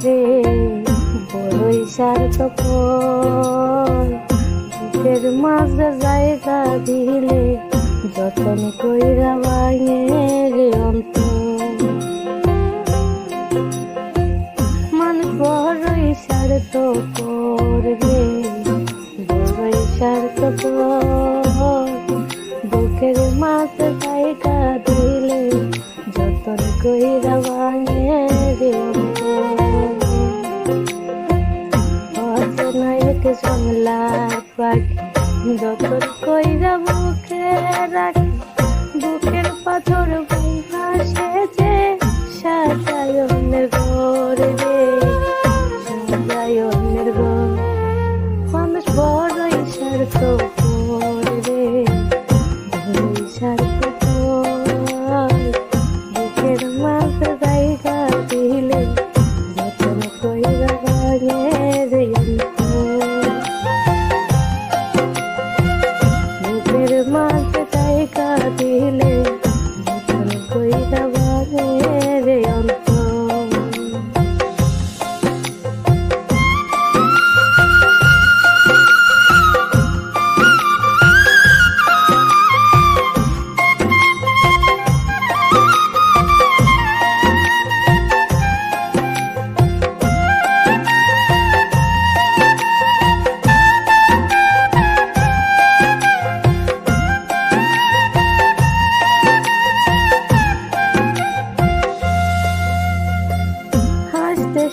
রে বড়ই স্বার্থপর, বুকের মাঝে জায়গা দিলে যতন কইরা ভাঙে রে অন্তর। মানুষ বড়ই স্বার্থপর রে বড়ই স্বার্থপর, বুকের মাঝে জায়গা দিলে যতন কইরা ভাঙে রে অন্তর। অচেনায়ক জংলার পাখি যতন কইরা বুকে রাখি, বুকের পাথর ভাঙা সেজে সাজায়নের ঘর রে সাজায়নের ঘর। মানুষ বড়ই স্বার্থপর রে বড়ই স্বার্থপর, বুকের মাঝে জায়গা দিলে যতন কইরা ভাঙে রে অন্তর। বুকের মাঝে জায়গা দিলে যতন কইরা ভাঙে রে অন্তর।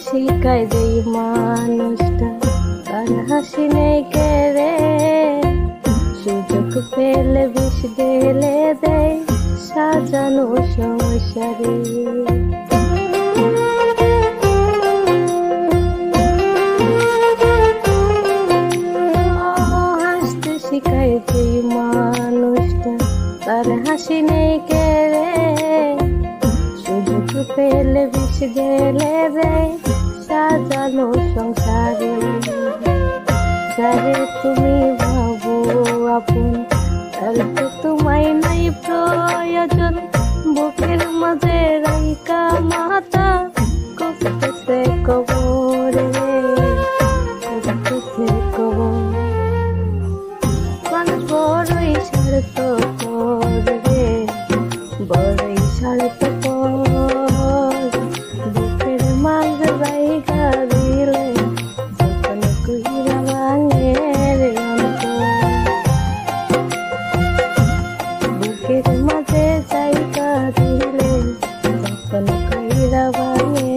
শিখাই দেই মানুষটা তার হাসি নেই কেড়ে, সুযোগ পেলে বিষ ঢেলে দেয় সাজানো সংসারে। হাসতে শিখাই দেই মানুষটা তার হাসি নেই কেড়ে, সুযোগ পেলে বিষ ঢেলে দেয় সাজানো সংসারে। যারে তুমি ভাবো আপন তার তো তোমায় নাই প্রয়োজন, বুকের মাঝে রাইকা মাথা কষ্টে কবর রে কষ্টে কবর। মানুষ বড়ই স্বার্থপর রে বড়ই স্বার্থপর, বুকের মাঝে জায়গা দিলে যতন কইরা ভাঙে রে অন্তর। বুকের মাঝে জায়গা দিলে যতন কইরা ভাঙে।